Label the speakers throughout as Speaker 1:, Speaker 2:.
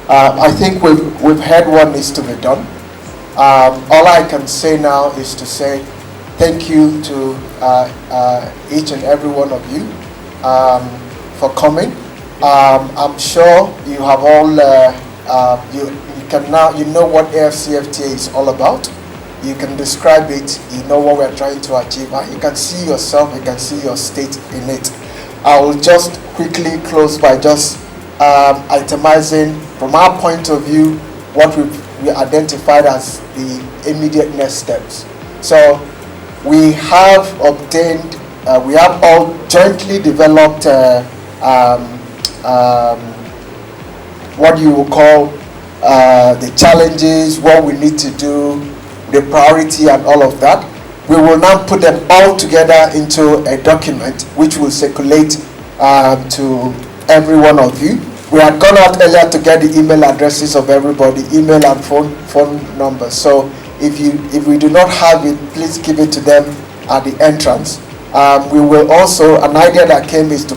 Speaker 1: I think we've heard what needs to be done. All I can say now is to say thank you to each and every one of you for coming. I'm sure you have all you know what AfCFTA is all about. You can describe it. You know what we're trying to achieve. You can see yourself. You can see your state in it. I will just quickly close by just itemizing from our point of view what we identified as the immediate next steps. So we have obtained, we have all jointly developed what you will call the challenges, what we need to do, the priority and all of that. We will now put them all together into a document which will circulate to every one of you. We had gone out earlier to get the email addresses of everybody, email and phone numbers. So if we do not have it, please give it to them at the entrance. We will also, an idea that came is to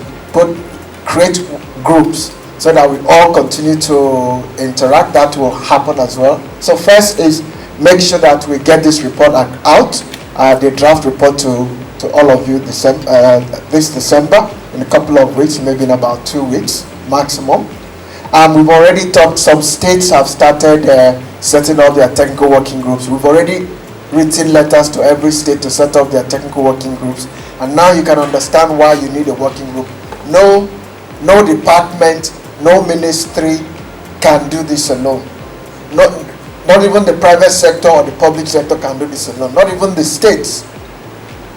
Speaker 1: create groups so that we all continue to interact. That will happen as well. So first is make sure that we get this report out, the draft report to all of you this December, in a couple of weeks, maybe in about 2 weeks maximum. We've already talked, some states have started setting up their technical working groups. We've already written letters to every state to set up their technical working groups. And now you can understand why you need a working group. No department, no ministry can do this alone. Not even the private sector or the public sector can do this alone. Not even the states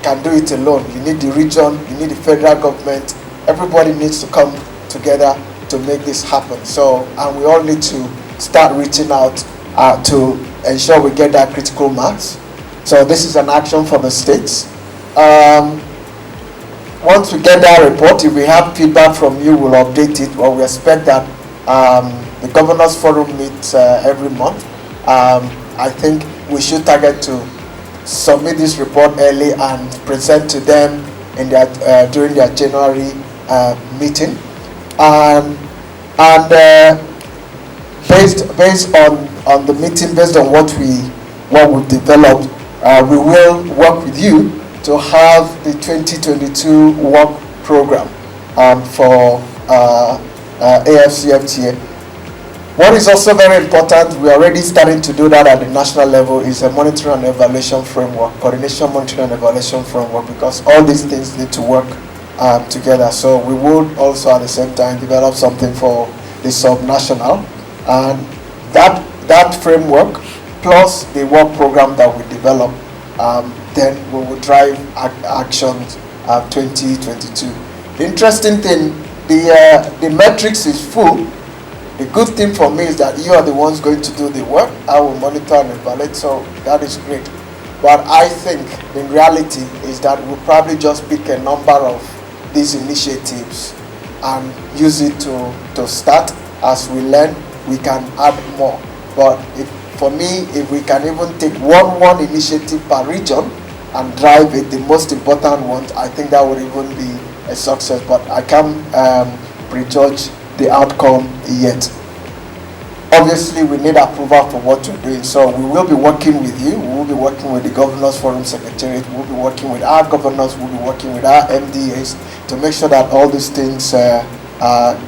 Speaker 1: can do it alone. You need the region, you need the federal government. Everybody needs to come together to make this happen. So, and we all need to start reaching out to ensure we get that critical mass. So this is an action for the states. Once we get that report, if we have feedback from you, we'll update it. Well, we expect that the Governors Forum meets every month. I think we should target to submit this report early and present to them in their during their January meeting. And based on the meeting, based on what we've developed, we will work with you to have the 2022 work program for AfCFTA. What is also very important, we are already starting to do that at the national level, is a monitoring and evaluation framework, coordination monitoring and evaluation framework, because all these things need to work together. So we will also at the same time develop something for the subnational, and that framework plus the work program that we develop, then we will drive actions 2022. The interesting thing, the matrix is full. The good thing for me is that you are the ones going to do the work. I will monitor and evaluate, so that is great. But I think in reality is that we'll probably just pick a number of these initiatives and use it to start. As we learn, we can add more. But for me, if we can even take one initiative per region and drive it, the most important ones, I think that would even be a success. But I can't prejudge the outcome yet. Obviously, we need approval for what we're doing. So we will be working with you. We will be working with the Governors Forum Secretariat. We'll be working with our governors. We'll be working with our MDAs to make sure that all these things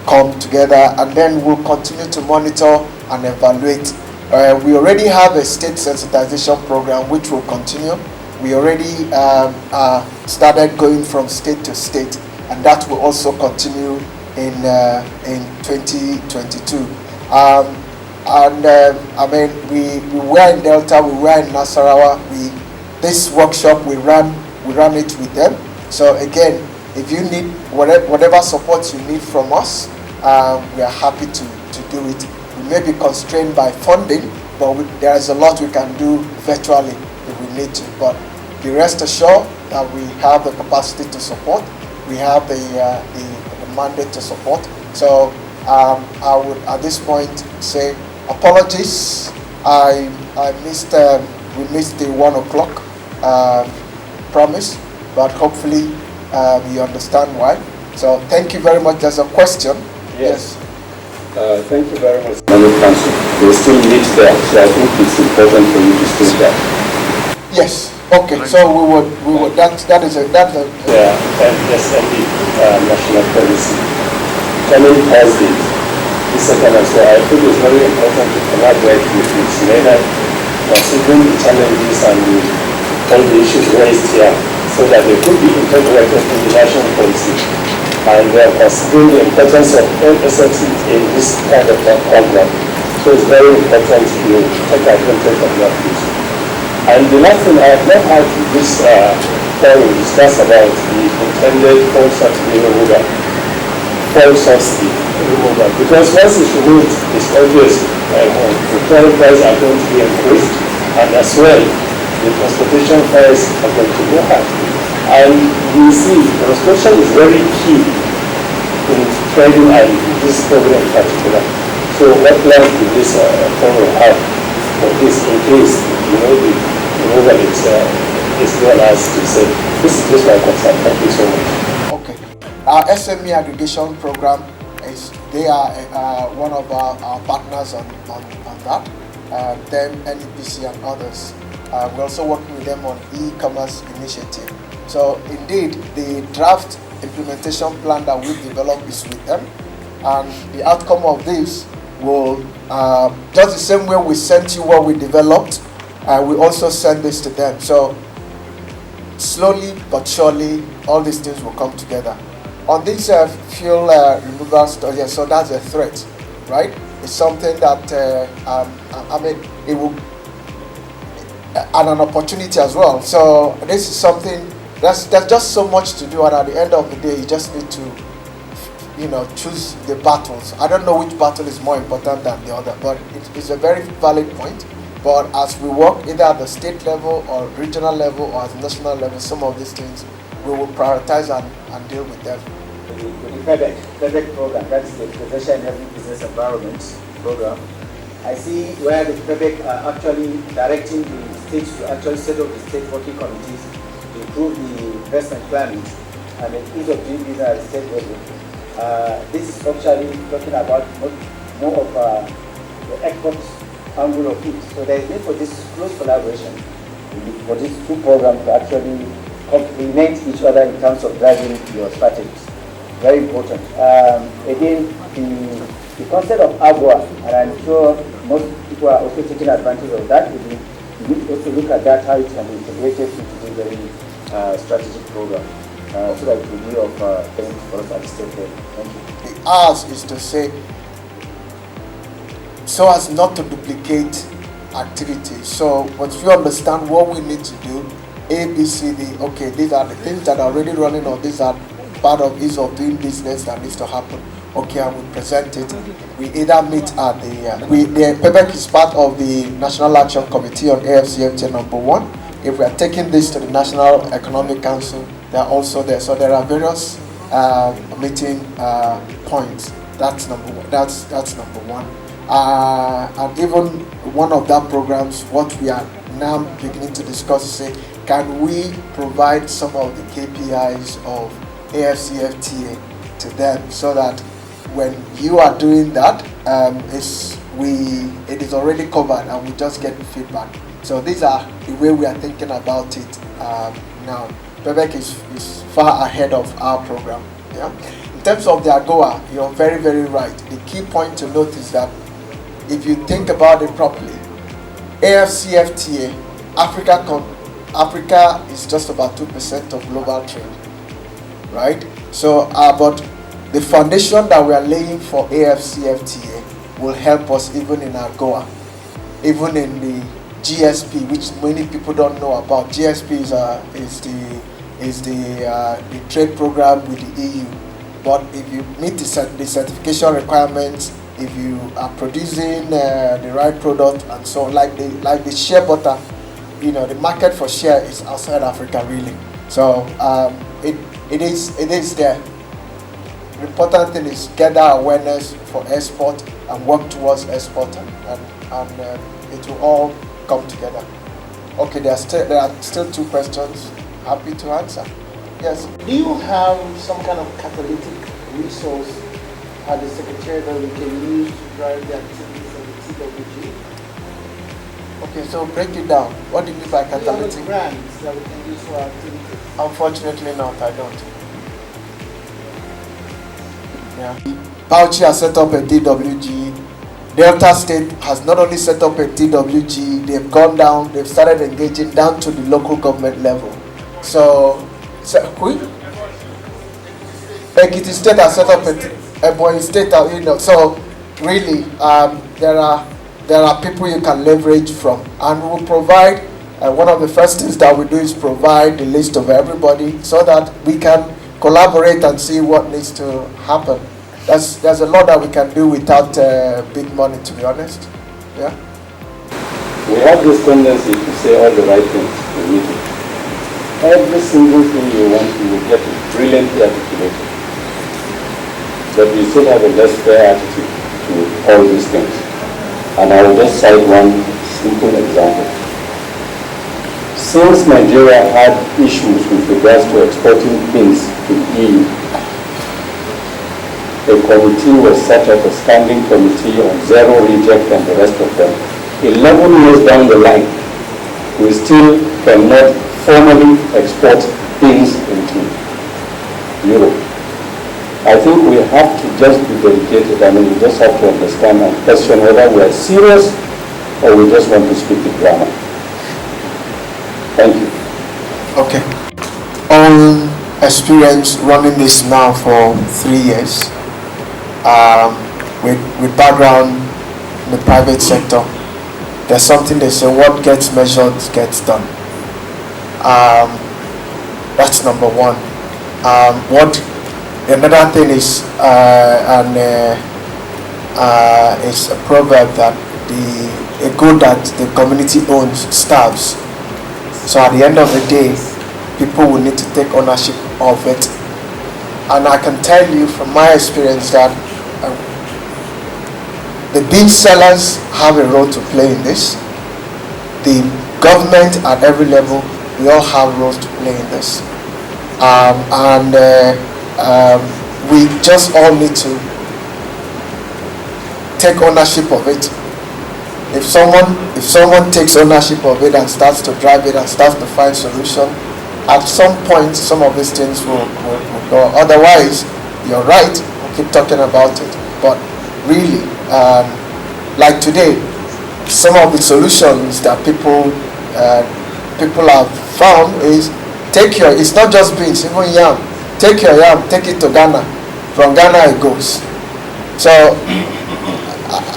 Speaker 1: come together. And then we'll continue to monitor and evaluate. We already have a state sensitization program which will continue. We already started going from state to state, and that will also continue in 2022. I mean, we were in Delta, we were in Nasarawa. This workshop we ran it with them. So again, if you need whatever support you need from us, we are happy to do it. We may be constrained by funding, but there is a lot we can do virtually if we need to. But be rest assured that we have the capacity to support. We have the mandate to support. So I would at this point say apologies. We missed the 1 o'clock promise, but hopefully you understand why. So thank you very much. There's a question.
Speaker 2: Yes. Thank you very much. Council, they still need there, so I think it's important for you to state that.
Speaker 1: Yes. Okay. So we would. That is a.
Speaker 2: Yeah. NSMB national policy. Coming Thursday, the second as well. I think it's very important to collaborate with its MENA, considering the challenges and all the issues raised here, so that they could be integrated in the national policy. And considering the importance of NSMC in this kind of program. So it's very important to take advantage of that piece. And the last thing, I have not had this forum discuss about the intended full subsidy removal. Full subsidy removal. Because once it's removed, it's obvious the fuel prices are going to be increased, and as well, the transportation fares are going to go high. And you see, transportation is very key in trading and this program in particular. So what plans do this forum have for this in case, the removal is well as to say? This is just my concern. Thank you so much.
Speaker 1: Okay. Our SME aggregation program they are one of our partners on that. Them, NEPC and others. We're also working with them on e-commerce initiative. So indeed, the draft implementation plan that we developed is with them, and the outcome of this will just the same way we sent you what we developed, we also send this to them. So slowly but surely, all these things will come together. On this fuel removal study, so that's a threat, right? It's something that it will and an opportunity as well. So this is something there's just so much to do, and at the end of the day, you just need to choose the battles. I don't know which battle is more important than the other, but it's a very valid point. But as we work either at the state level or regional level or at the national level, some of these things we will prioritize and deal with them.
Speaker 3: The PEBEC program, that's the Prevention in Every Business Environment program. I see where the PEBEC are actually directing the states to actually set up the state working committees to improve the investment climate and the ease of doing business at the state level. This is actually talking about more of the export angle of it. So there is need for this close collaboration for these two programs to actually complement each other in terms of driving your strategies. Very important. Again, the concept of AGWA, and I'm sure most people are also taking advantage of that. We need also look at that, how it can be integrated into the very strategic program, so that it will be of benefit for us at the state level. Thank you.
Speaker 1: The ask is to say, so as not to duplicate activities. So once you understand what we need to do, A, B, C, D, okay, these are the things that are already running, or these are part of ease of doing business that needs to happen. Okay, I will present it. We either meet at the PEBEC is part of the National Action Committee on AfCFTA #1. If we are taking this to the National Economic Council, they are also there. So there are various meeting points. That's number one. That's number one. And even one of that programs, what we are now beginning to discuss is say, can we provide some of the KPIs of AfCFTA to them, so that when you are doing that, it is already covered and we just get the feedback. So these are the way we are thinking about it now. PEBEC is far ahead of our program. Yeah. In terms of the AGOA, you're very, very right. The key point to note is that if you think about it properly, AfCFTA, Africa is just about 2% of global trade, right? So, but the foundation that we are laying for AfCFTA will help us even in AGOA, even in the GSP, which many people don't know about. GSP is the trade program with the EU. But if you meet the certification requirements, if you are producing the right product and so on, like the shea butter, the market for shea is outside Africa really. So it is there. The important thing is gather awareness for export and work towards export, and it will all come together. Okay, there are still two questions. Happy to answer. Yes.
Speaker 4: Do you have some kind of catalytic resource
Speaker 3: at the Secretariat that we can use to drive the activities of the TWG?
Speaker 1: Okay, so break it down. What do you mean by
Speaker 3: Do you have
Speaker 1: catalytic?
Speaker 3: grants that we can use for our activities?
Speaker 1: Unfortunately not, I don't. Yeah. Bauchi has set up a DWG. Delta State has not only set up a DWG, they've gone down, they've started engaging down to the local government level. So who? Ekiti State has set up a Ebonyi State, so really there are people you can leverage from, and we will provide, one of the first things that we do is provide the list of everybody so that we can collaborate and see what needs to happen. There's a lot that we can do without big money, to be honest. Yeah.
Speaker 2: We have this tendency to say all the right things in meetings. Every single thing you want, you will get it brilliantly articulated. But we still have a less fair attitude to all these things. And I will just cite one simple example. Since Nigeria had issues with regards to exporting things to the EU, a committee was set up, a standing committee on zero reject and the rest of them. 11 years down the line, we still cannot formally export things into Europe. I think we have to just be dedicated. I mean, we just have to understand and question whether we are serious or we just want to speak the grammar. Thank you.
Speaker 1: Okay. Own experience running this now for 3 years. With background in the private sector, there's something they say, what gets measured gets done. That's number one. Another thing is, it's a proverb that a good that the community owns starves. So at the end of the day, people will need to take ownership of it. And I can tell you from my experience that the bean sellers have a role to play in this. The government at every level, we all have roles to play in this. We just all need to take ownership of it. If someone takes ownership of it and starts to drive it and starts to find solution, at some point some of these things will go. Otherwise, you're right, we'll keep talking about it. But really, like today, some of the solutions that people have found is it's not just beans, even yam. Take your yam, take it to Ghana. From Ghana it goes. So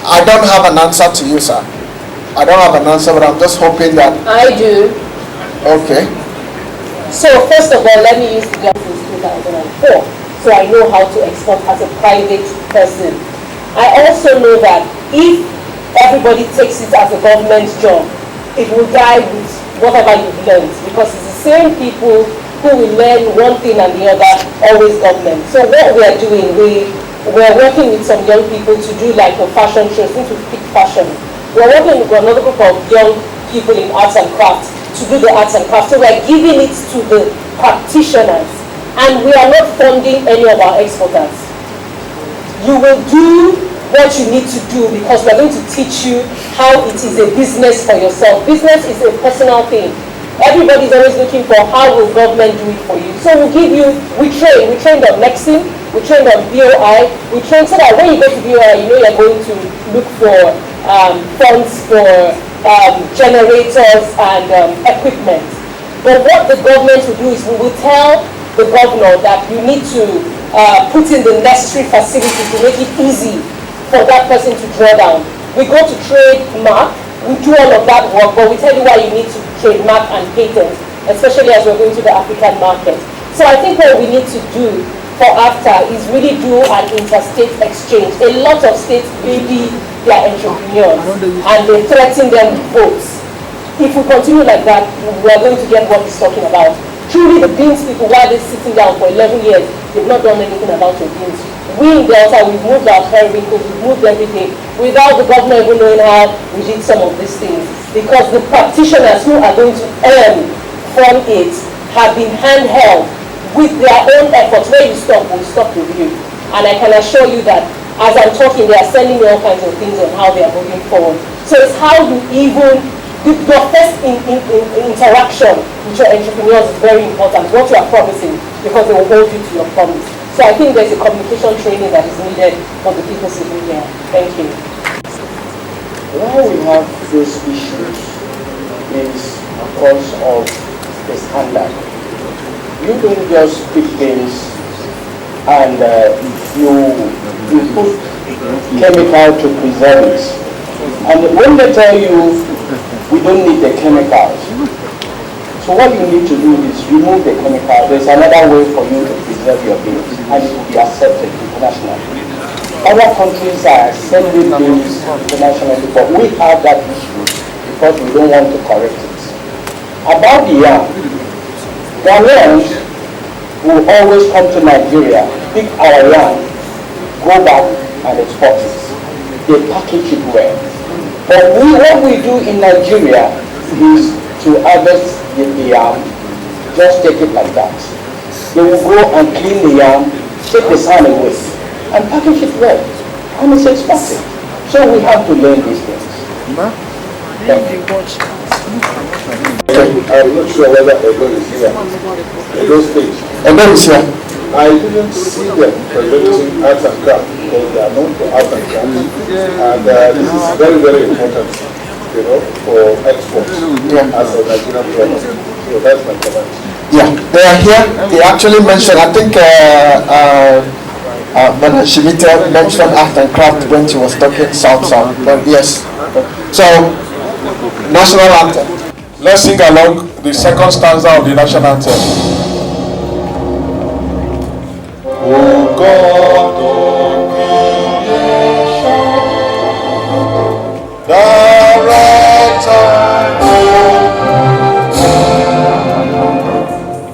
Speaker 1: I don't have an answer to you, sir. I don't have an answer, but I'm just hoping that
Speaker 4: I do.
Speaker 1: Okay.
Speaker 4: So first of all, let me use the job since 2004, so I know how to export as a private person. I also know that if everybody takes it as a government job, it will die with whatever you've learned, because it's the same people who will learn one thing and the other, always government. So what we are doing, we're working with some young people to do like a fashion show, since we pick fashion. We're working with another group of young people in arts and crafts to do the arts and crafts. So we're giving it to the practitioners, and we are not funding any of our exporters. You will do what you need to do, because we're going to teach you how it is a business for yourself. Business is a personal thing. Everybody's always looking for how will government do it for you. So we trained on Nexim, we trained on BOI, we trained so that when you go to BOI, you know you're going to look for funds for generators and equipment. But what the government will do is we will tell the governor that you need to put in the necessary facilities to make it easy for that person to draw down. We go to trademark, we do all of that work, but we tell you why you need to trademark and patent, especially as we're going to the African market. So I think what we need to do for AfCFTA is really do an interstate exchange. A lot of states baby their entrepreneurs and they threaten them with votes. If we continue like that, we are going to get what he's talking about. Truly the beans people, while they're sitting down for 11 years, they've not done anything about your beans. We in Delta, we've moved our periwinkles, we've moved everything without the government even knowing how we did some of these things. Because the practitioners who are going to earn from it have been handheld with their own efforts. Where you stop, we'll stop with you. And I can assure you that as I'm talking, they are sending me all kinds of things on how they are moving forward. So it's how you even, your first interaction with your entrepreneurs is very important, what you are promising, because they will hold you to your promise. So I think there's a communication training that is needed for the people sitting here. Thank you.
Speaker 5: Why we have these issues is because of the standard. You don't just pick things and you put chemical to preserve it. And when they tell you we don't need the chemicals, so what you need to do is remove the chemical. There's another way for you to preserve your beans, and it will be accepted internationally. Other countries are sending beans internationally, but we have that issue because we don't want to correct it. About the yam, Ghanaians will always come to Nigeria, pick our yam, go back and export it. They package it well. But what we do in Nigeria is to harvest the yam, just take it like that. They will go and clean the yam, take the sand away, and package it well. And it's expensive. So we have to learn these things. Thank you.
Speaker 2: I'm not sure whether Ego is here. Ego stage.
Speaker 1: Ego is here.
Speaker 2: I didn't see them presenting arts and crafts because they are known for arts and crafts. And this is very, very important, you know, for exports as a Nigerian product. So that's my comment.
Speaker 1: Yeah, they are here. They actually mentioned, I think Madam Shimita mentioned art and craft when she was talking South. But yes. So, national anthem.
Speaker 6: Let's sing along the second stanza of the national anthem. Oh God of creation, director,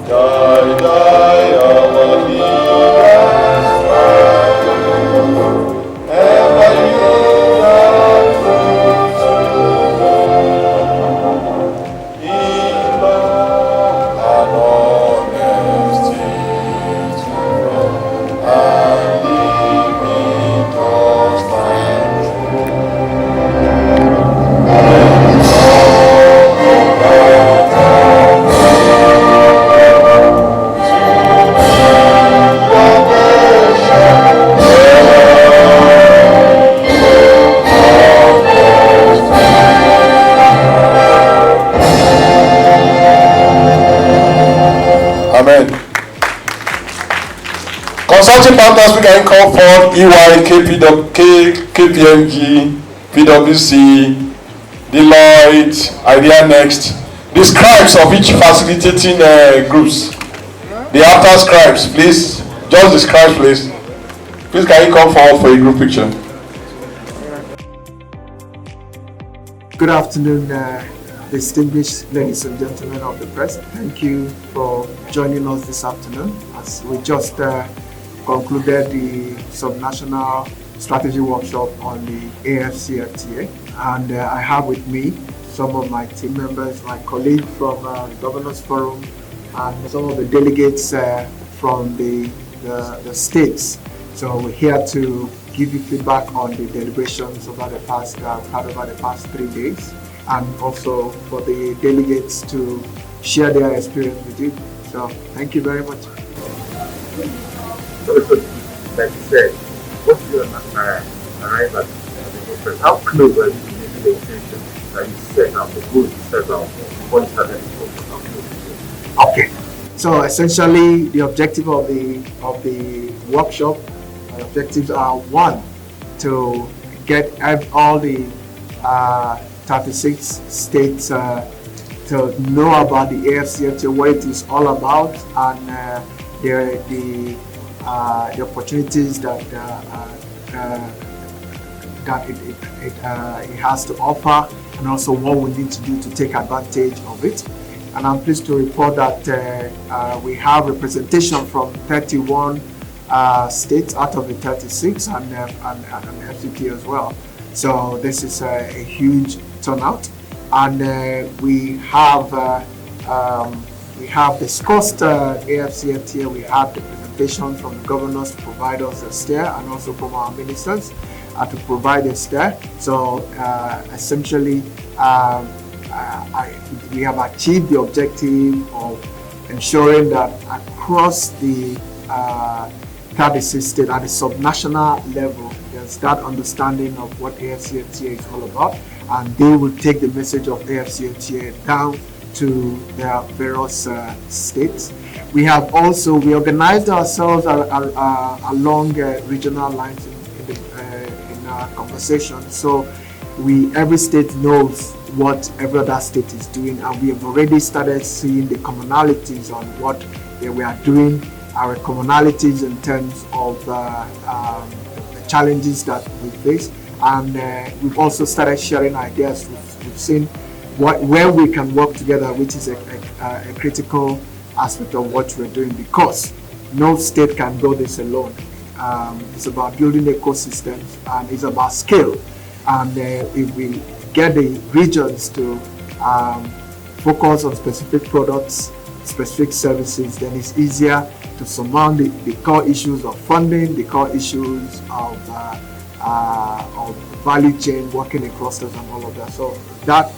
Speaker 6: guide our leaders, ever lead us in love and honesty to run and live in trust and Amen. Consulting partners we can call for EY, KPMG, PwC, Deloitte, Idea Next. The scribes of each facilitating groups. The after scribes, please. Just the scribes, please. Please can you come forward for a group picture?
Speaker 7: Good afternoon, distinguished ladies and gentlemen of the press. Thank you for joining us this afternoon as we just concluded the Subnational Strategy Workshop on the AfCFTA. And I have with me some of my team members, my colleagues from the Governors Forum, and some of the delegates from the states. So we're here to give you feedback on the deliberations over the past, over the past 3 days, and also for the delegates to share their experience with you. So thank you very much.
Speaker 8: Like you said, what's your arrive at the conference? How close are you to meeting the intention that you set out, the goals you set out before you started the conference?
Speaker 7: Okay. So essentially, the objective of the workshop, the objectives are: one, to get all the 36 states to know about the AfCFTA, what it is all about, and the opportunities that it has to offer, and also what we need to do to take advantage of it. And I'm pleased to report that we have representation from 31 states out of the 36, and FCT as well. So this is a huge turnout, and we have discussed AfCFTA. We have the solicitation from the governors to provide us a steer, and also from our ministers to provide a steer. So essentially, we have achieved the objective of ensuring that across the 36 states at the subnational level, there's that understanding of what AfCFTA is all about, and they will take the message of AfCFTA down to their various states. We have also organized ourselves along regional lines in our conversation. So every state knows what every other state is doing, and we have already started seeing the commonalities on what we are doing, our commonalities in terms of the challenges that we face, and we've also started sharing ideas. We've seen where we can work together, which is a critical aspect of what we're doing, because no state can do this alone. It's about building ecosystems, and it's about scale. And if we get the regions to focus on specific products, specific services, then it's easier to surmount the core issues of funding, the core issues of value chain, working in clusters, and all of that. So that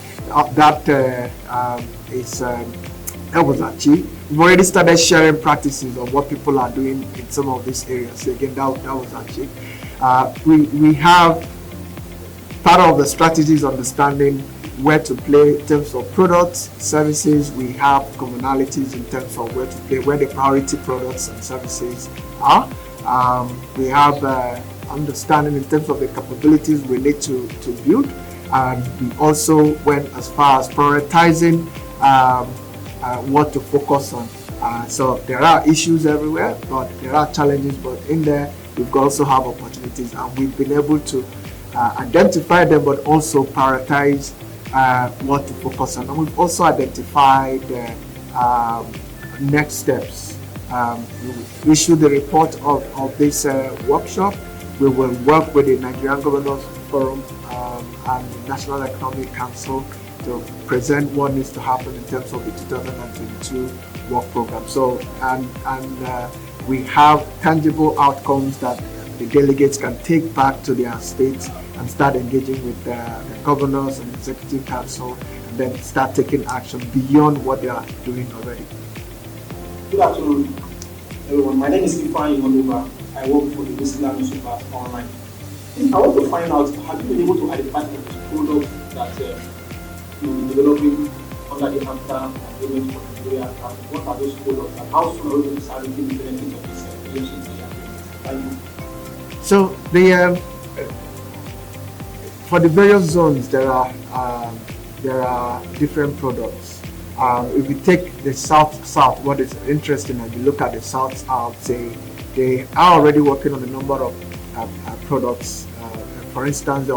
Speaker 7: was achieved. We've already started sharing practices of what people are doing in some of these areas. So again, that was achieved. We have part of the strategies understanding where to play in terms of products, services. We have commonalities in terms of where to play, where the priority products and services are. We have understanding in terms of the capabilities we need to build, and we also went as far as prioritizing what to focus on. So there are issues everywhere, but there are challenges, but in there we also have opportunities, and we've been able to identify them, but also prioritize what to focus on. And we've also identified next steps. We issue the report of this workshop. We will work with the Nigerian Governors Forum and the National Economic Council to present what needs to happen in terms of the 2022 work program. So, and we have tangible outcomes that the delegates can take back to their states and start engaging with the governors and executive council, and then start taking action beyond what they are doing already.
Speaker 9: Good afternoon, everyone. My name is Ifan Imoluba. I work for the Basic Learning Super Online. I want to find out, have you been able to identify the products that you'll be developing under the AfCFTA agreement for Nigeria? What are those products, and how soon are we going to start reaping the benefits of this relationship? Thank you.
Speaker 7: So for the various zones, there are different products. If you take the south, what is interesting, and you look at the south, I would say they are already working on a number of products. For instance,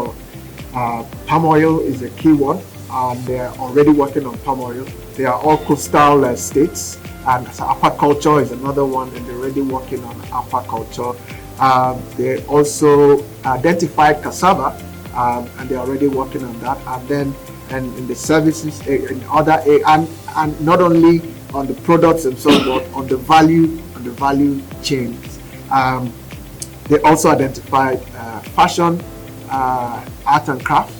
Speaker 7: palm oil is a key one, and they are already working on palm oil. They are all coastal states, and aquaculture is another one, and they're already working on aquaculture. They also identified cassava, and they're already working on that. And then, in the services, in other, and not only on the products themselves, but on the value chains. They also identified fashion, art and craft.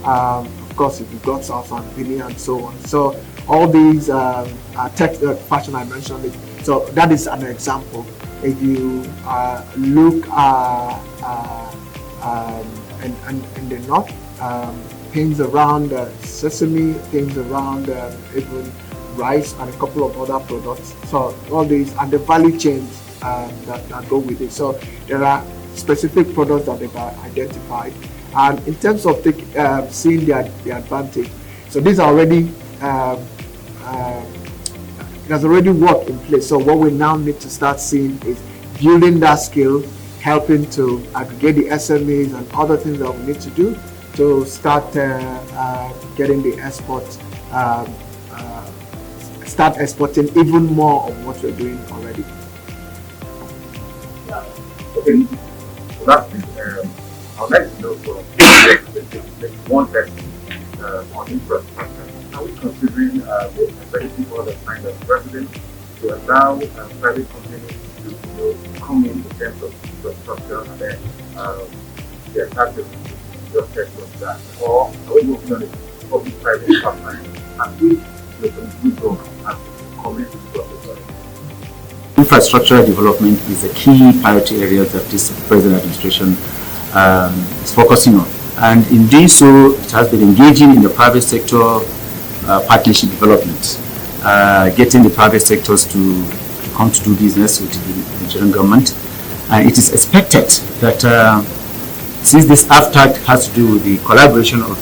Speaker 7: Of course, if you've got South and Guinea and so on. So all these tech fashion I mentioned it. So that is an example. If you look in the north, things around sesame, things around even rice, and a couple of other products. So all these, and the value chains that go with it. So there are specific products that they've identified, and in terms of seeing the advantage. So these are already there's already work in place. So what we now need to start seeing is building that skill, helping to aggregate the SMEs and other things that we need to do to start getting the exports, start exporting even more of what we're doing already.
Speaker 8: Okay, so lastly, I'd like to know from one person on infrastructure, are we considering executive order signed as president to allow private companies to come in terms of infrastructure and then that's just text of that. Or are we looking at a public-private partnership and which the good and comment to
Speaker 10: Infrastructure development is a key priority area that this present administration is focusing on. And in doing so, it has been engaging in the private sector partnership development, getting the private sectors to come to do business with the Nigerian government. And it is expected that since this AfCFTA has to do with the collaboration of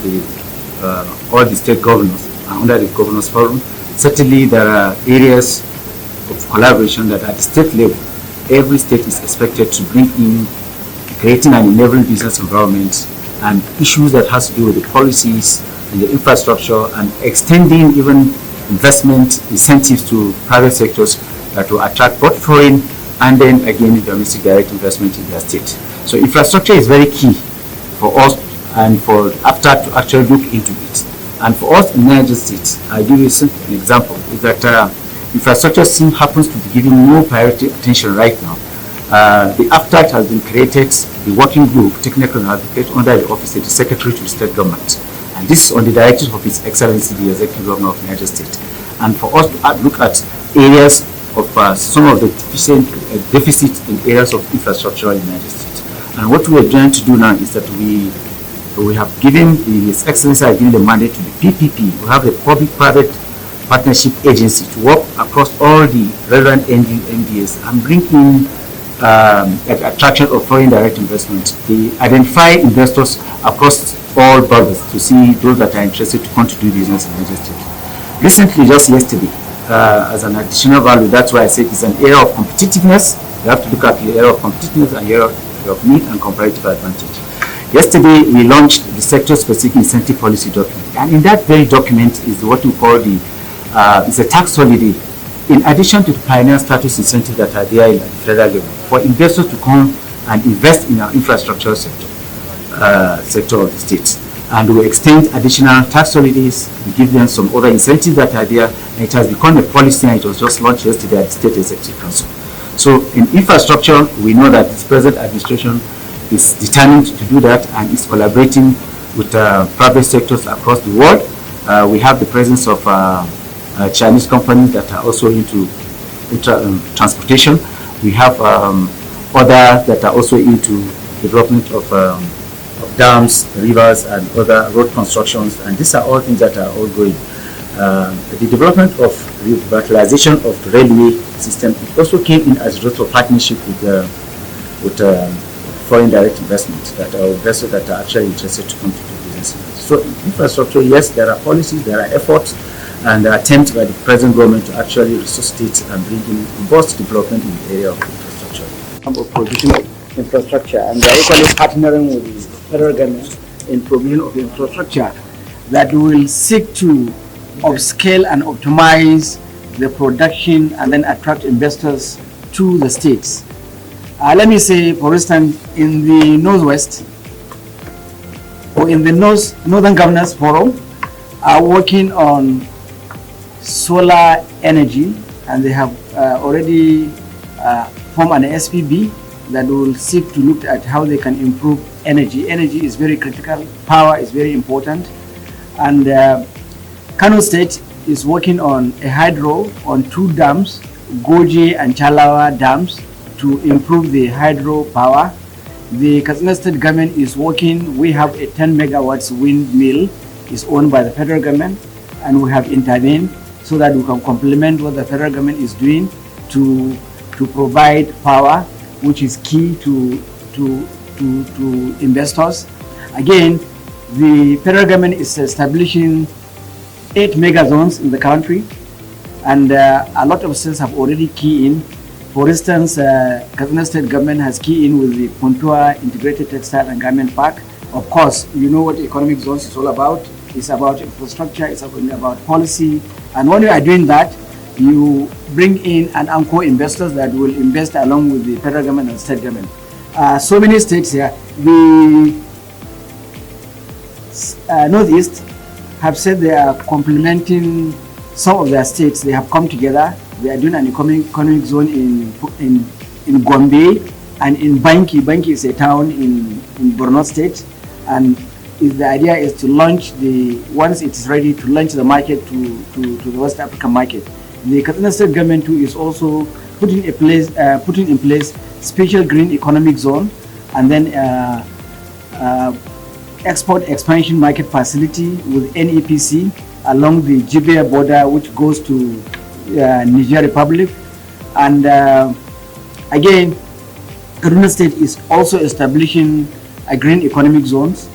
Speaker 10: all the state governors under the Governors Forum, certainly there are areas of collaboration that at the state level, every state is expected to bring in creating an enabling business environment and issues that has to do with the policies and the infrastructure and extending even investment incentives to private sectors that will attract both foreign and then again domestic direct investment in their state. So infrastructure is very key for us and for AfCFTA to actually look into it. And for us in Niger State, I'll give you an example, is that infrastructure happens to be given more priority attention right now. The AfCFTA has been created, the working group, technical has been created under the office of the Secretary to the State Government. And this is on the directive of His Excellency, the Executive Governor of Niger State. And for us to look at areas of some of the deficits in areas of infrastructure in Niger State. And what we are trying to do now is that we have given His Excellency has given the mandate to the PPP. We have the public-private partnership agency to work across all the relevant NDAs and bring in attraction of foreign direct investment. They identify investors across all borders to see those that are interested to come to do business in Niger State. Recently, just yesterday, as an additional value, that's why I said it's an area of competitiveness. You have to look at the area of competitiveness and area of need and comparative advantage. Yesterday, we launched the sector-specific incentive policy document, and in that very document is what we call it's a tax holiday, in addition to the pioneer status incentives that are there at the federal level, for investors to come and invest in our infrastructure sector of the state. And we extend additional tax holidays, we give them some other incentives that are there, and it has become a policy, and it was just launched yesterday at the State Executive Council. So in infrastructure, we know that this present administration is determined to do that and is collaborating with private sectors across the world. We have the presence of Chinese companies that are also into transportation. We have others that are also into development of dams, rivers, and other road constructions, and these are all things that are all going. The development of revitalization of the railway system, it also came in as a result of partnership with foreign direct investment, that are investors that are actually interested to come to do business. So infrastructure, yes, there are policies, there are efforts, and attempts by the present government to actually resuscitate and bring in robust development in the area of infrastructure.
Speaker 3: Of provision of infrastructure, and we are equally partnering with the federal government in provision of infrastructure that will seek to upscale and optimize the production and then attract investors to the states. Let me say, for instance, in the Northwest or in the Northern Governors Forum are working on solar energy, and they have already formed an SPB that will seek to look at how they can improve energy. Energy is very critical, power is very important, and Kano State is working on a hydro on 2 dams, Goje and Chalawa dams, to improve the hydro power. The Katsina State government is working, we have a 10 megawatts windmill, is owned by the federal government, and we have intervened so that we can complement what the federal government is doing to provide power, which is key to investors. Again, the federal government is establishing 8 mega zones in the country, and a lot of states have already keyed in. For instance, Katsina State government has keyed in with the Puntua Integrated Textile and Garment Park. Of course, you know what economic zones is all about. It's about infrastructure, it's about policy, and when you are doing that, you bring in an anchor investors that will invest along with the federal government and state government. So many states here, the Northeast have said they are complementing some of their states. They have come together. They are doing an economic zone in
Speaker 11: in Gombe and in Banki. Banki is a town in Borno State, and the idea is to launch once it is ready to launch the market to the West African market. The Continental State government too is also putting in place special green economic zone, and then export expansion market facility with NEPC along the Jibia border, which goes to Niger Republic. And again, Kaduna State is also establishing a green economic zones.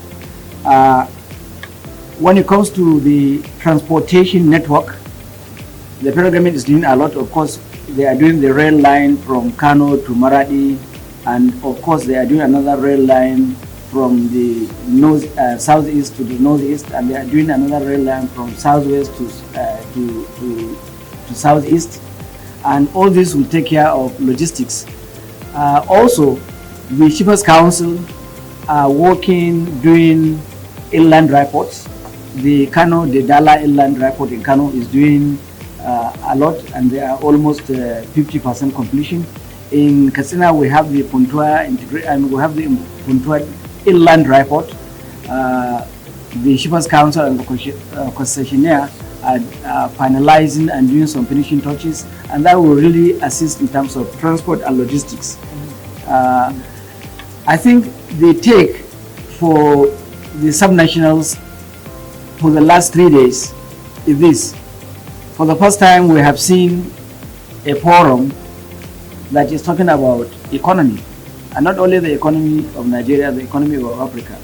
Speaker 11: When it comes to the transportation network, the federal government is doing a lot. Of course, they are doing the rail line from Kano to Maradi, and of course they are doing another rail line from the southeast to the northeast, and they are doing another rail line from southwest to southeast, and all this will take care of logistics. Also, the Shippers Council are working doing inland reports. The Dala inland report in Kano is doing a lot, and they are almost 50% completion. In Katsina, we have the Puntua and we have the Puntua inland report. The Shippers Council and the concessionaire are finalizing and doing some finishing touches, and that will really assist in terms of transport and logistics. I think the take for the subnationals for the last 3 days is this. For the first time, we have seen a forum that is talking about economy, and not only the economy of Nigeria, the economy of Africa.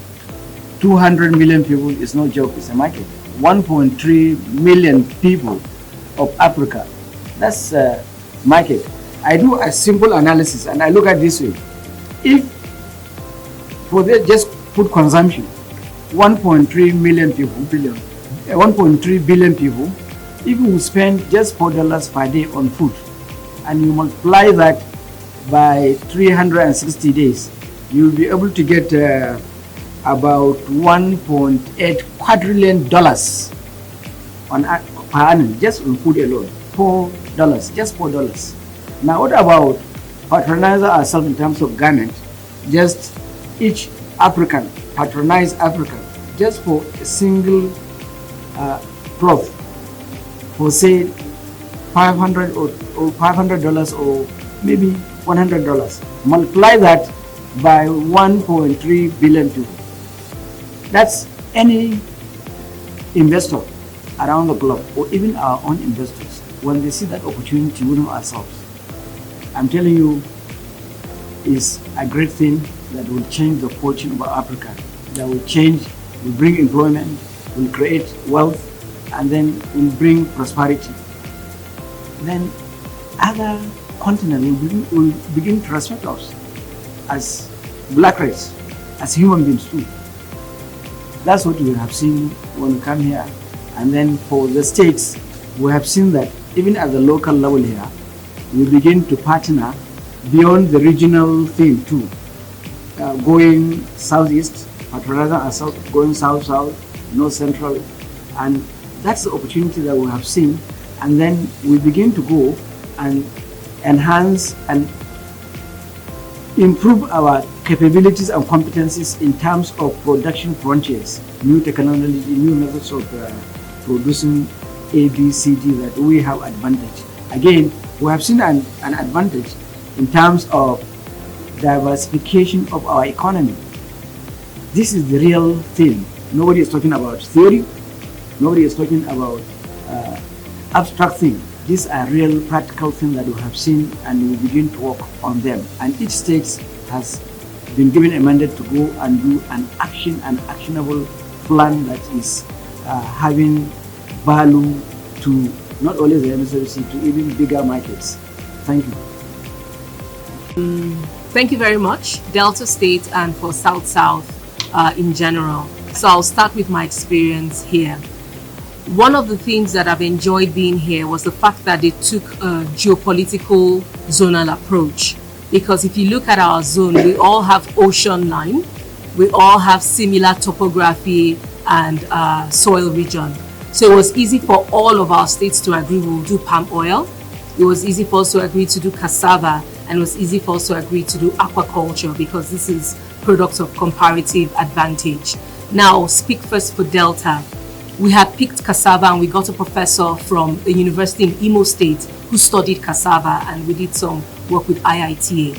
Speaker 11: 200 million people is no joke, it's a market. 1.3 million people of Africa, that's a market. I do a simple analysis and I look at this way. If for just food consumption, 1.3 million people, 1.3 billion people, if you spend just $4 per day on food, and you multiply that by 360 days, you'll be able to get about $1.8 quadrillion per annum just on food alone. $4, just $4. Now, what about patronize ourselves in terms of garment? Just each African patronize Africa just for a single cloth for say $500 or $500 or maybe $100. Multiply that by 1.3 billion people. That's any investor around the globe, or even our own investors, when they see that opportunity within ourselves. I'm telling you, is a great thing that will change the fortune of Africa, that will change, will bring employment, will create wealth, and then will bring prosperity. Then other continents will begin to respect us as black race, as human beings too. That's what we have seen when we come here. And then for the states, we have seen that even at the local level here, we begin to partner beyond the regional thing too. Going southeast, patronizing ourselves, going south-south, north-central, and that's the opportunity that we have seen. And then we begin to go and enhance and improve our capabilities and competencies in terms of production frontiers, new technology, new methods of producing A, B, C, D, that we have advantage. Again, we have seen an advantage in terms of diversification of our economy. This is the real thing. Nobody is talking about theory. Nobody is talking about abstract things. These are real practical things that we have seen, and we begin to work on them. And each state has been given a mandate to go and do an actionable plan that is having value to not only the MSRC, to even bigger markets. Thank you.
Speaker 4: Thank you very much, Delta State and for South-South in general. So I'll start with my experience here. One of the things that I've enjoyed being here was the fact that they took a geopolitical zonal approach. Because if you look at our zone, we all have ocean line, we all have similar topography and soil region. So it was easy for all of our states to agree we'll do palm oil. It was easy for us to agree to do cassava. and it was easy for us to agree to do aquaculture because this is products of comparative advantage. Now, speak first for Delta. We had picked cassava and we got a professor from a university in Imo State who studied cassava, and we did some work with IITA.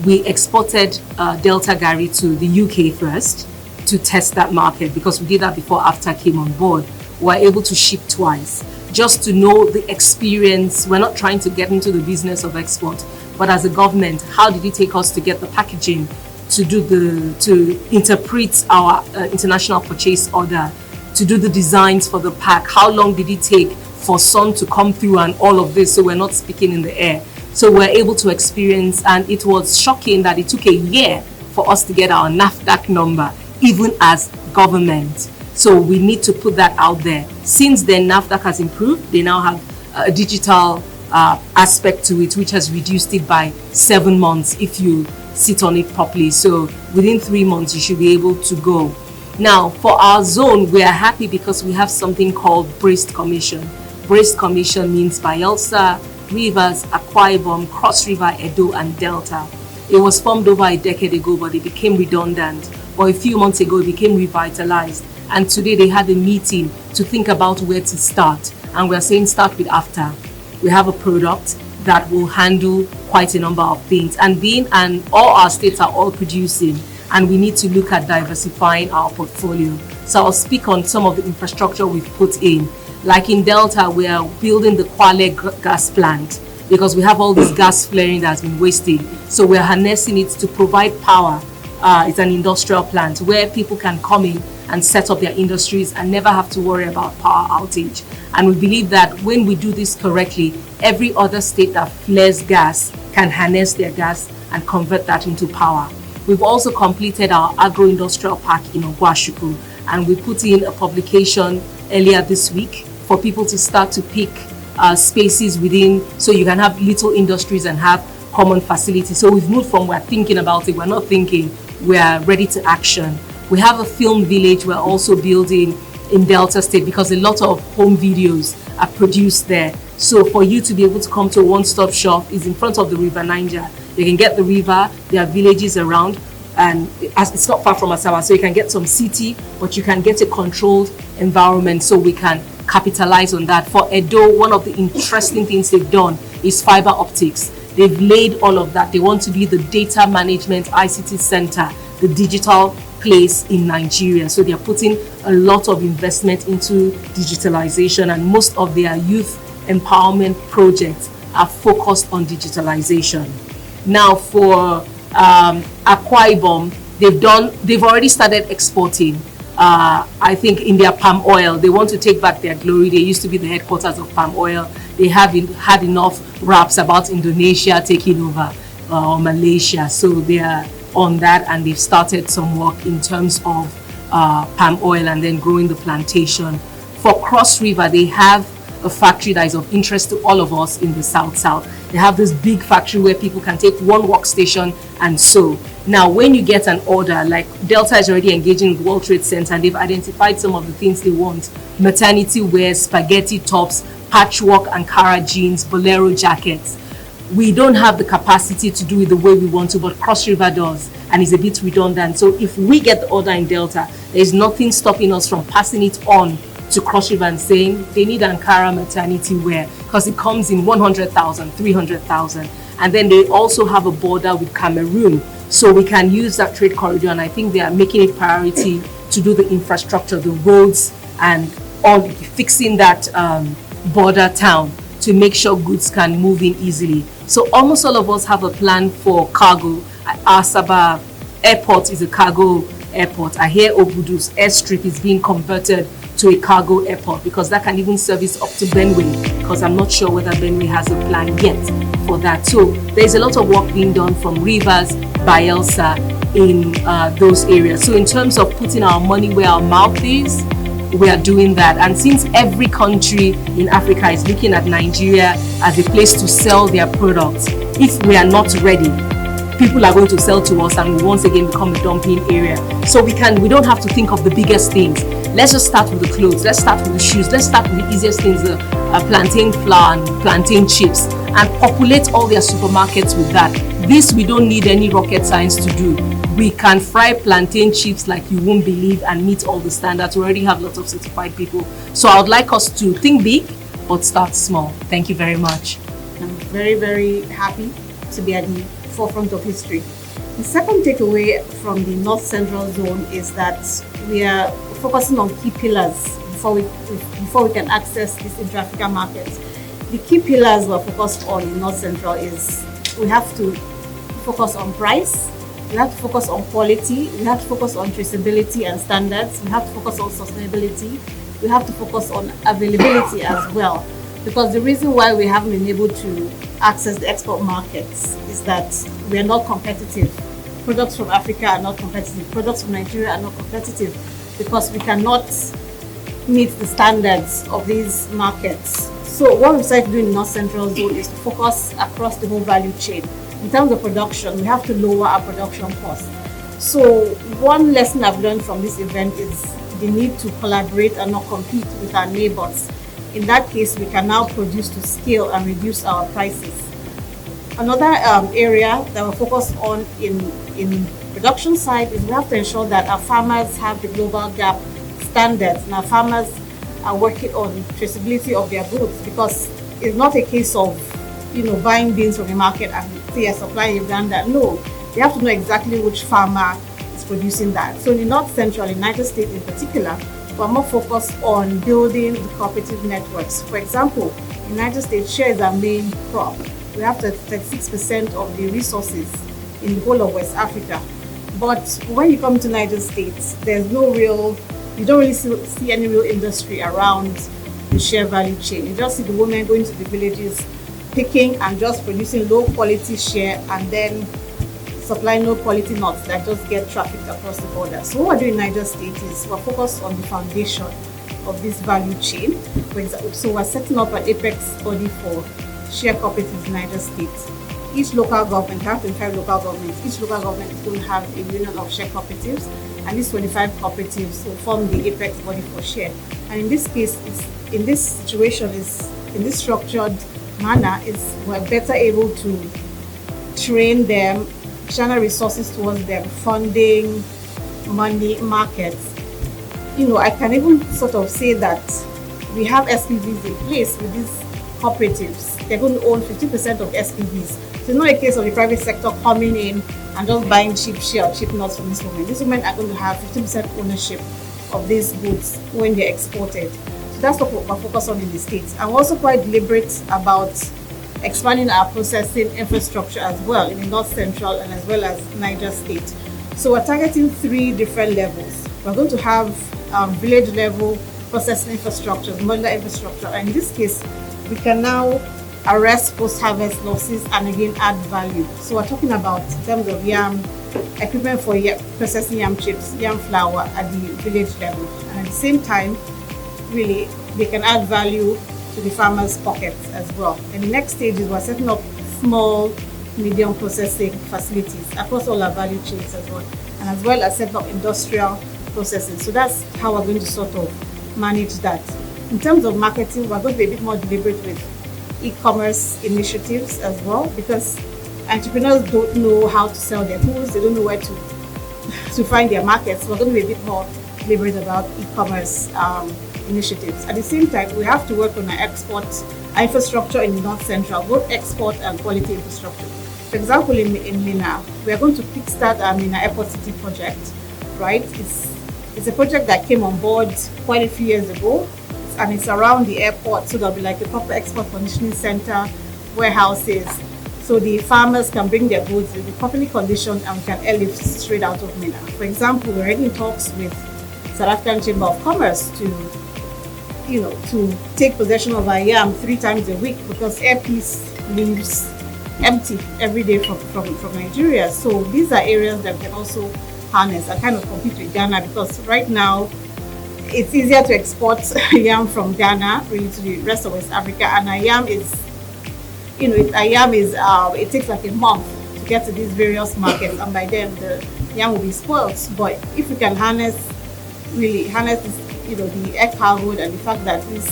Speaker 4: We exported Delta Gari to the UK first to test that market because we did that before AfCFTA came on board. We were able to ship twice just to know the experience. We're not trying to get into the business of export, but as a government, how did it take us to get the packaging, to interpret our international purchase order, to do the designs for the pack? How long did it take for sun to come through and all of this, so we're not speaking in the air? So we're able to experience, and it was shocking that it took a year for us to get our NAFDAC number, even as government. So we need to put that out there. Since then, NAFDAC has improved. They now have a digital aspect to it, which has reduced it by 7 months if you sit on it properly. So within 3 months, you should be able to go. Now, for our zone, we are happy because we have something called Braced Commission. Braced Commission means Bayelsa, Rivers, Akwa Ibom, Cross River, Edo, and Delta. It was formed over a decade ago, but it became redundant. Or a few months ago, it became revitalized. And today they had a meeting to think about where to start. And we're saying start with AfCFTA. We have a product that will handle quite a number of things. And all our states are all producing, and we need to look at diversifying our portfolio. So I'll speak on some of the infrastructure we've put in. Like in Delta, we are building the Kwale gas plant because we have all this gas flaring that has been wasted. So we're harnessing it to provide power. It's an industrial plant where people can come in and set up their industries and never have to worry about power outage. And we believe that when we do this correctly, every other state that flares gas can harness their gas and convert that into power. We've also completed our agro-industrial park in Ogwashuku, and we put in a publication earlier this week for people to start to pick spaces within, so you can have little industries and have common facilities. So we've moved from we're thinking about it, we're not thinking, we're ready to action. We have a film village we're also building in Delta State because a lot of home videos are produced there. So for you to be able to come to a one-stop shop is in front of the River Niger. You can get the river, there are villages around, and it's not far from Asawa, so you can get some city, but you can get a controlled environment, so we can capitalize on that. For Edo, one of the interesting things they've done is fiber optics. They've laid all of that. They want to be the data management ICT center, the digital place in Nigeria. So they're putting a lot of investment into digitalization, and most of their youth empowerment projects are focused on digitalization. Now for Akwa Ibom, they've already started exporting. I think in their palm oil, they want to take back their glory. They used to be the headquarters of palm oil. They have had enough raps about Indonesia taking over or Malaysia. So they are on that, and they've started some work in terms of palm oil and then growing the plantation. For Cross River, they have a factory that is of interest to all of us in the South. They have this big factory where people can take one workstation and sew. Now, when you get an order, like Delta is already engaging with World Trade Center, and they've identified some of the things they want: maternity wear, spaghetti tops, patchwork Ankara jeans, bolero jackets. We don't have the capacity to do it the way we want to, but Cross River does, and it's a bit redundant. So if we get the order in Delta, there's nothing stopping us from passing it on to Cross River and saying they need Ankara maternity wear because it comes in 100,000, 300,000. And then they also have a border with Cameroon, so we can use that trade corridor. And I think they are making it priority to do the infrastructure, the roads, and on fixing that border town to make sure goods can move in easily. So almost all of us have a plan for cargo. Asaba Airport is a cargo airport. I hear Obudu's airstrip is being converted to a cargo airport because that can even service up to Benue, because I'm not sure whether Benue has a plan yet for that. So there's a lot of work being done from Rivers, Bayelsa in those areas. So in terms of putting our money where our mouth is, we are doing that. And since every country in Africa is looking at Nigeria as a place to sell their products, if we are not ready, people are going to sell to us and we once again become a dumping area. So we don't have to think of the biggest things. Let's just start with the clothes. Let's start with the shoes. Let's start with the easiest things, plantain flour and plantain chips. and populate all their supermarkets with that. This we don't need any rocket science to do. We can fry plantain chips like you won't believe and meet all the standards. We already have lots of certified people. So I would like us to think big, but start small. Thank you very much.
Speaker 12: I'm very, very happy to be at the forefront of history. The second takeaway from the North Central Zone is that we are focusing on key pillars before we can access these intra-African markets. The key pillars we're focused on in North Central is we have to focus on price, we have to focus on quality, we have to focus on traceability and standards, we have to focus on sustainability, we have to focus on availability as well. Because the reason why we haven't been able to access the export markets is that we are not competitive. Products from Africa are not competitive. Products from Nigeria are not competitive because we cannot meet the standards of these markets. So what we decided to do in North Central Zone is to focus across the whole value chain. In terms of production, we have to lower our production costs. So one lesson I've learned from this event is the need to collaborate and not compete with our neighbors. In that case, we can now produce to scale and reduce our prices. Another area that we're focused on in production side is we have to ensure that our farmers have the global gap standards and our farmers are working on traceability of their goods, because it's not a case of buying beans from the market and say a supply in Uganda. No, they have to know exactly which farmer is producing that. So in the North Central, United States in particular, we're more focused on building the cooperative networks. For example, United States share is our main crop. We have 36% of the resources in the whole of West Africa. But when you come to United States, there's no real, you don't really see any real industry around the share value chain. You just see the women going to the villages, picking and just producing low quality share and then supplying low quality nuts that just get trafficked across the border. So what we're doing in Niger State is we're focused on the foundation of this value chain. For example, so we're setting up an apex body for share cooperatives in Niger State. Each local government, 25 local governments, each local government is going to have a union of share cooperatives, and these 25 cooperatives will form the apex body for share. And in this case, in this situation, in this structured manner, we're better able to train them, channel resources towards them, funding, money, markets. I can even sort of say that we have SPVs in place with these cooperatives. They're going to own 50% of SPVs. So it's not a case of the private sector coming in and just buying cheap share or cheap nuts from these women. These women are going to have 50% ownership of these goods when they're exported. So that's what we're focused on in the States. I'm also quite deliberate about expanding our processing infrastructure as well in the North Central and as well as Niger State. So we're targeting 3 different levels. We're going to have village level processing infrastructure, modular infrastructure, and in this case, we can now arrest post-harvest losses and again add value. So we're talking about in terms of yam, equipment for processing yam chips, yam flour at the village level. And at the same time, really, they can add value to the farmers' pockets as well. And the next stage is we're setting up small, medium processing facilities across all our value chains as well as setting up industrial processing. So that's how we're going to sort of manage that. In terms of marketing, we're going to be a bit more deliberate with e-commerce initiatives as well, because entrepreneurs don't know how to sell their goods, they don't know where to find their markets. So we're going to be a bit more deliberate about e-commerce initiatives. At the same time, we have to work on our infrastructure in the North Central, both export and quality infrastructure. For example, in Mina, we are going to kickstart our Mina Airport City project, right? It's a project that came on board quite a few years ago, and it's around the airport, so there'll be like a proper export conditioning center, warehouses, so the farmers can bring their goods, they'll be properly conditioned, and we can airlift straight out of Mina. For example, we're already in talks with South African Chamber of Commerce to take possession of our yam 3 times a week, because airpiece leaves empty every day from Nigeria. So these are areas that we can also harness and kind of compete with Ghana, because right now it's easier to export yam from Ghana really to the rest of West Africa, and our yam is, it takes like a month to get to these various markets, and by then the yam will be spoiled. But if we can harness this, the air cargo and the fact that these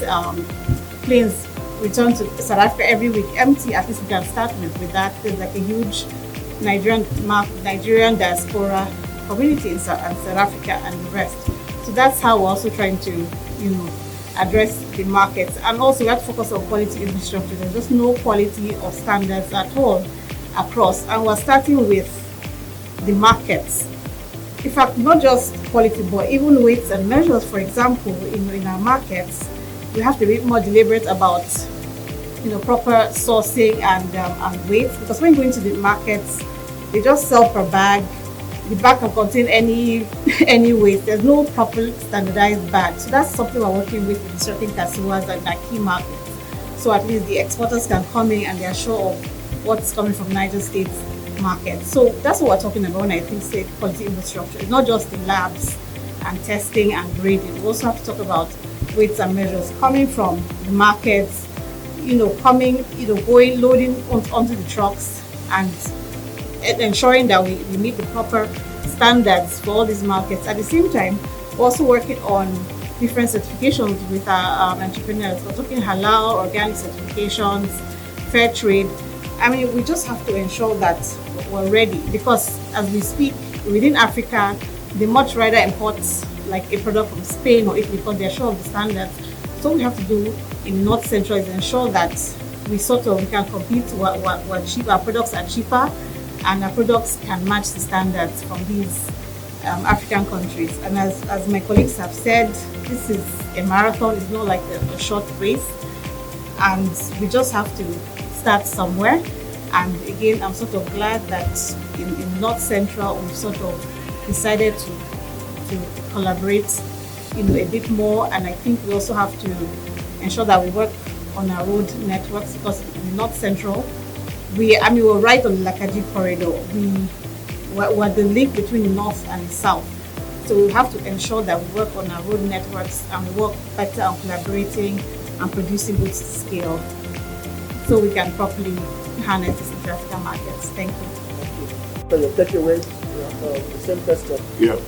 Speaker 12: planes return to South Africa every week empty, at least we can start with that. There's like a huge Nigerian diaspora community in South Africa and the rest. So that's how we're also trying to, address the markets. And also we have to focus on quality infrastructure. There's just no quality or standards at all across. And we're starting with the markets. In fact, not just quality, but even weights and measures. For example, in our markets, we have to be more deliberate about, proper sourcing and weights. Because when you go into the markets, they just sell per bag. The bag can contain any weight. There's no proper standardized bag. So that's something we're working with in certain casiwas and our key markets. So at least the exporters can come in and they're sure of what's coming from Niger State's market. So that's what we're talking about when I think state quality infrastructure. It's not just the labs and testing and grading. We also have to talk about weights and measures coming from the markets, going, loading onto the trucks and ensuring that we meet the proper standards for all these markets. At the same time, we're also working on different certifications with our entrepreneurs. We're talking halal, organic certifications, fair trade. I mean, we just have to ensure that we're ready, because as we speak, within Africa, they much rather import like a product from Spain or Italy because they're sure of the standards. So what we have to do in North Central is ensure that we can compete, we're cheap, our products are cheaper, and our products can match the standards from these African countries. And as my colleagues have said, this is a marathon, it's not like a short race, and we just have to start somewhere. And again, I'm sort of glad that in North Central we've sort of decided to collaborate a bit more, and I think we also have to ensure that we work on our road networks, because in North Central we're right on the Lakaji corridor. We're the link between the north and the south. So we have to ensure that we work on our road networks and we work better on collaborating and producing goods to scale so we can properly harness these inter-African markets. Thank you.
Speaker 7: So your takeaway, the same question.
Speaker 13: Yeah.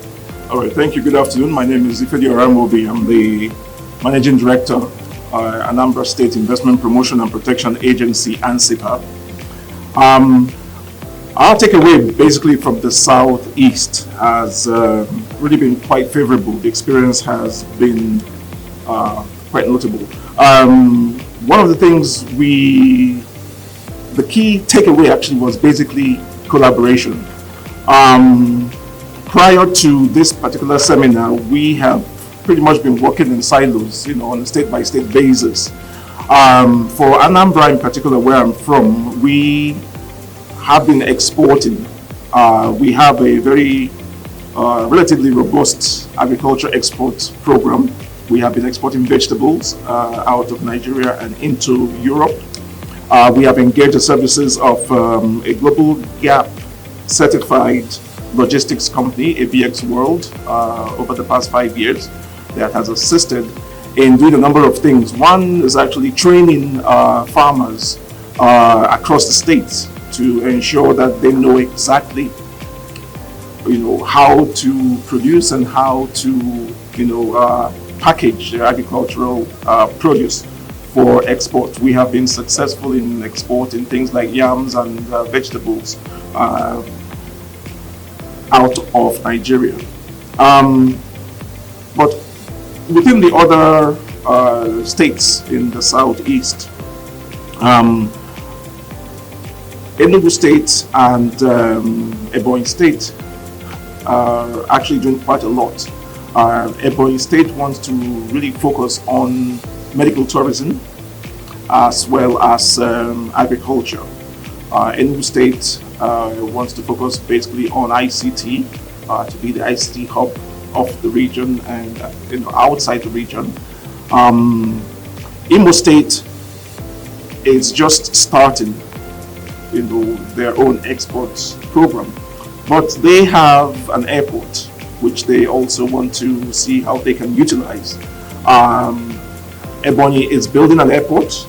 Speaker 13: All right. Thank you. Good afternoon. My name is Ifedi Oramobi. I'm the Managing Director, Anambra State Investment Promotion and Protection Agency, ANSIPA. Our takeaway basically from the Southeast has really been quite favorable. The experience has been quite notable. One of the things the key takeaway actually was basically collaboration. Prior to this particular seminar, we have pretty much been working in silos, on a state-by-state basis. For Anambra in particular, where I'm from, we have been exporting. We have a very relatively robust agriculture export program. We have been exporting vegetables out of Nigeria and into Europe. We have engaged the services of a Global Gap certified logistics company, ABX World, over the past 5 years that has assisted in doing a number of things. One is actually training farmers across the states to ensure that they know exactly, how to produce and how to, package their agricultural produce for export. We have been successful in exporting things like yams and vegetables out of Nigeria. But within the other states in the Southeast, Enugu State and Ebonyi State are actually doing quite a lot. Ebonyi State wants to really focus on medical tourism as well as agriculture. Enugu State wants to focus basically on ICT, to be the ICT hub of the region and outside the region. Imo State is just starting their own export program, but they have an airport which they also want to see how they can utilize. Ebonyi is building an airport,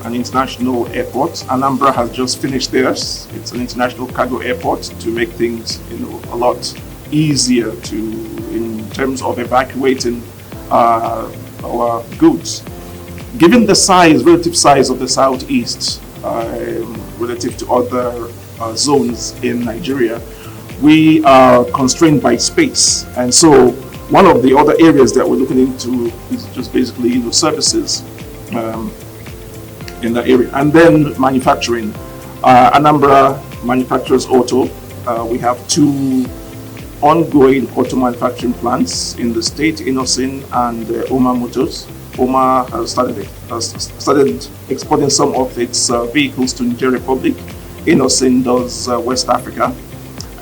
Speaker 13: an international airport. Anambra has just finished theirs. It's an international cargo airport to make things a lot easier in terms of evacuating our goods. given the relative size of the Southeast, relative to other zones in Nigeria, we are constrained by space. And so one of the other areas that we're looking into is just basically services in that area. And then manufacturing. Anambra manufactures auto. We have 2 ongoing auto manufacturing plants in the state, Inosin and Oma Motors. Oma has started exporting some of its vehicles to Niger Republic. Inosin does West Africa.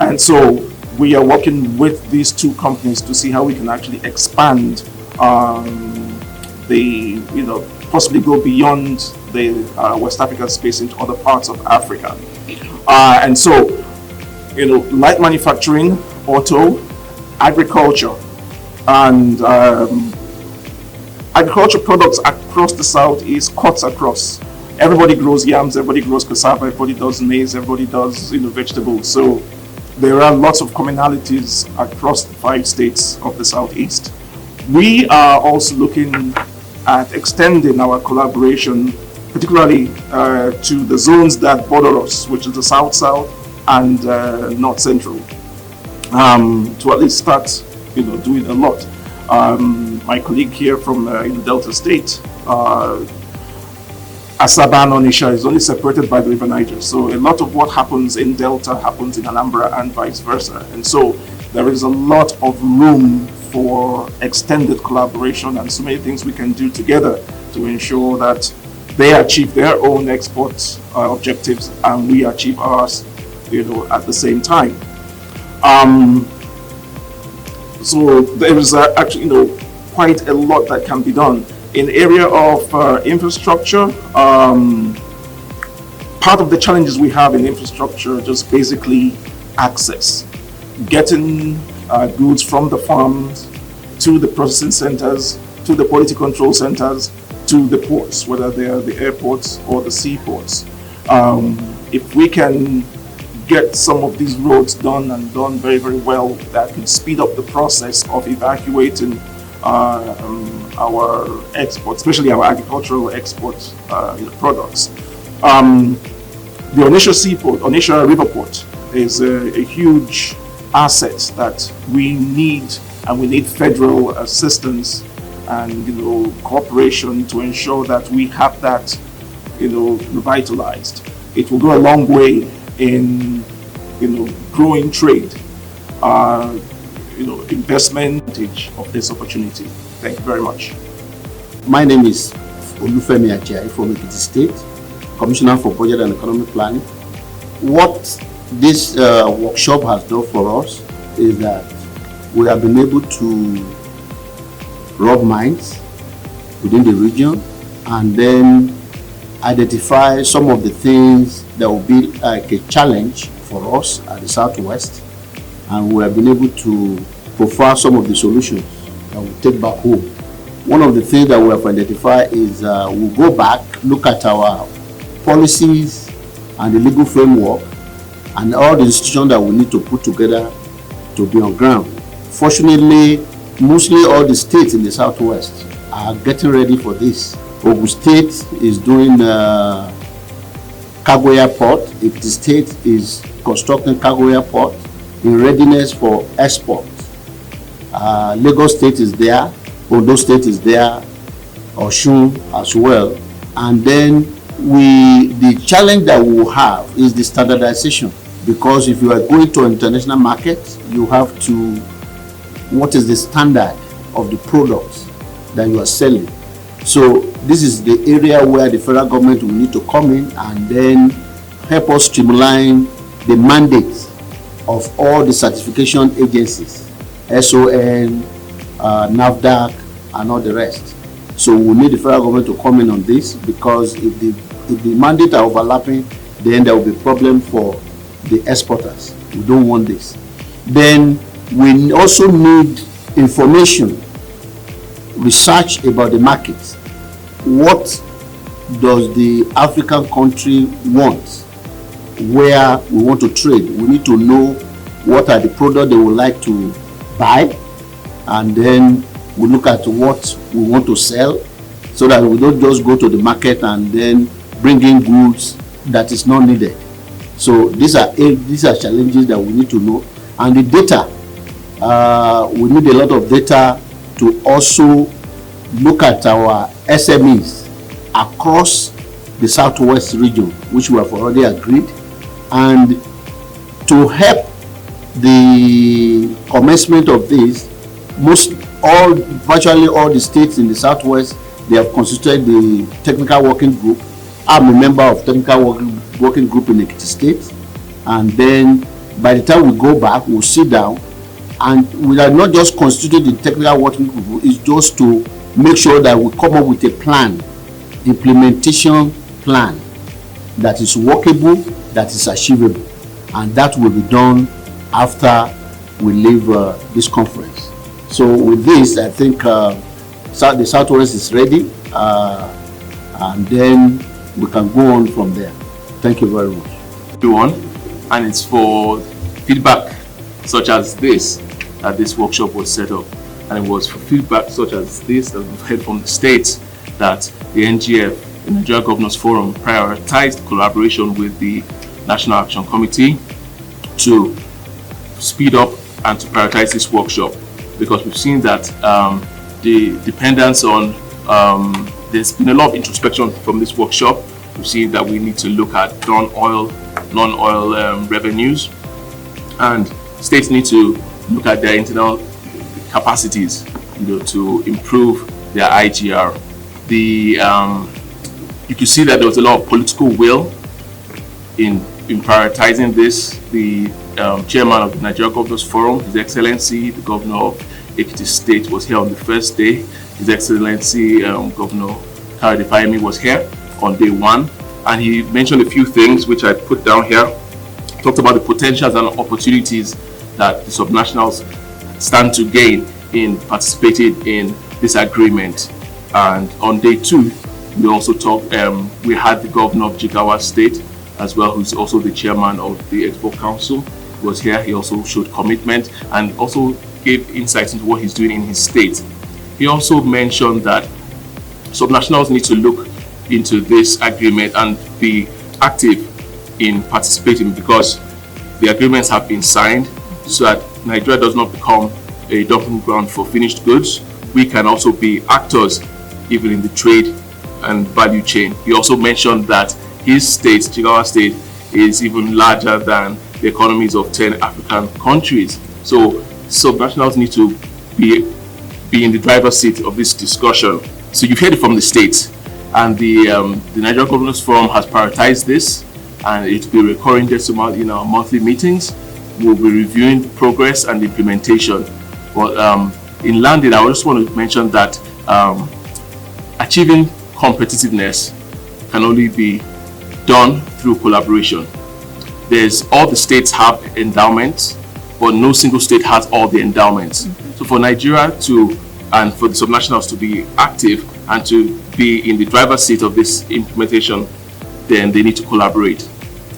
Speaker 13: And so we are working with these 2 companies to see how we can actually expand possibly go beyond the West African space into other parts of Africa. And so, light manufacturing, auto, agriculture, and agriculture products across the Southeast cuts across. Everybody grows yams, everybody grows cassava, everybody does maize, everybody does vegetables. So there are lots of commonalities across the 5 states of the Southeast. We are also looking at extending our collaboration, particularly to the zones that border us, which is the South-South and North Central, to at least start, doing a lot. My colleague here from Delta State, Asaba and Onitsha is only separated by the River Niger. So a lot of what happens in Delta happens in Anambra and vice versa. And so there is a lot of room for extended collaboration and so many things we can do together to ensure that they achieve their own export objectives and we achieve ours, at the same time. So there is actually, quite a lot that can be done in area of infrastructure. Part of the challenges we have in infrastructure, just basically access, getting goods from the farms to the processing centers, to the quality control centers, to the ports, whether they are the airports or the seaports. If we can get some of these roads done and done very, very well, that can speed up the process of evacuating our exports, especially our agricultural export products. The Onitsha Seaport, Onitsha River Port is a huge asset that we need, and we need federal assistance and cooperation to ensure that we have that revitalized. It will go a long way in growing trade, investment of this opportunity. Thank you very much.
Speaker 14: My name is Olufemi Ajayi from Ekiti State, Commissioner for Budget and Economic Planning. What this workshop has done for us is that we have been able to rub minds within the region and then identify some of the things that will be like a challenge for us at the Southwest, and we have been able to profile some of the solutions that we'll take back home. One of the things that we have identified is we'll go back, look at our policies and the legal framework and all the institutions that we need to put together to be on ground. Fortunately, mostly all the states in the Southwest are getting ready for this. Ogun State is doing cargo airport. If the state is constructing cargo airport in readiness for export. Lagos State is there, Ondo State is there, Osun as well. And then the challenge that we will have is the standardization, because if you are going to an international market, you have to, what is the standard of the products that you are selling? So this is the area where the federal government will need to come in and then help us streamline the mandates of all the certification agencies, SON, NAFDAC, and all the rest. So we need the federal government to come in on this, because if the mandates are overlapping, then there will be a problem for the exporters. We don't want this. Then we also need information, research about the markets. What does the African country want? Where we want to trade? We need to know what are the products they would like to buy, and then we look at what we want to sell. so that we don't just go to the market and then bring in goods that is not needed. So these are challenges that we need to know. And the data, we need a lot of data to also look at our SMEs across the Southwest region, which we have already agreed, and to help the commencement of this, virtually all the states in the Southwest, they have constituted the technical working group. I'm a member of technical working group in Ekiti State, and then by the time we go back, we'll sit down, and we are not just constituted the technical working group, it's just to make sure that we come up with a plan, implementation plan that is workable, that is achievable, and that will be done after we leave this conference. So with this, I think the Southwest is ready, and then we can go on from there. Thank you very much.
Speaker 15: And it's for feedback such as this that this workshop was set up, and it was for feedback such as this that we've heard from the states that the NGF, the Nigeria Governors Forum, prioritized collaboration with the National Action Committee to speed up and to prioritize this workshop, because we've seen that the dependence on there's been a lot of introspection from this workshop. We've seen that we need to look at non-oil revenues, and states need to look at their internal capacities, to improve their IGR. You can see that there was a lot of political will in prioritizing this. The chairman of the Nigeria Governors Forum, His Excellency, the Governor of Ekiti State, was here on the first day. His Excellency Governor Kayode Fayemi was here on day one, and he mentioned a few things which I put down here. He talked about the potentials and opportunities that the subnationals stand to gain in participating in this agreement. And on day two, we also talked, we had the Governor of Jigawa State as well, who's also the chairman of the Export Council, was here. He also showed commitment and also gave insights into what he's doing in his state. He also mentioned that subnationals need to look into this agreement and be active in participating, because the agreements have been signed so that Nigeria does not become a dumping ground for finished goods. We can also be actors even in the trade and value chain. He also mentioned that his state, Jigawa State, is even larger than the economies of 10 African countries. So subnationals need to be in the driver's seat of this discussion. So you've heard it from the states, and the Nigeria Governors Forum has prioritized this, and it will be recurring decimal in our monthly meetings. We'll be reviewing progress and implementation. But in landing, I just want to mention that achieving competitiveness can only be done through collaboration. All the states have endowments, but no single state has all the endowments. So for Nigeria and for the subnationals to be active and to be in the driver's seat of this implementation, then they need to collaborate.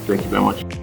Speaker 15: Thank you very much.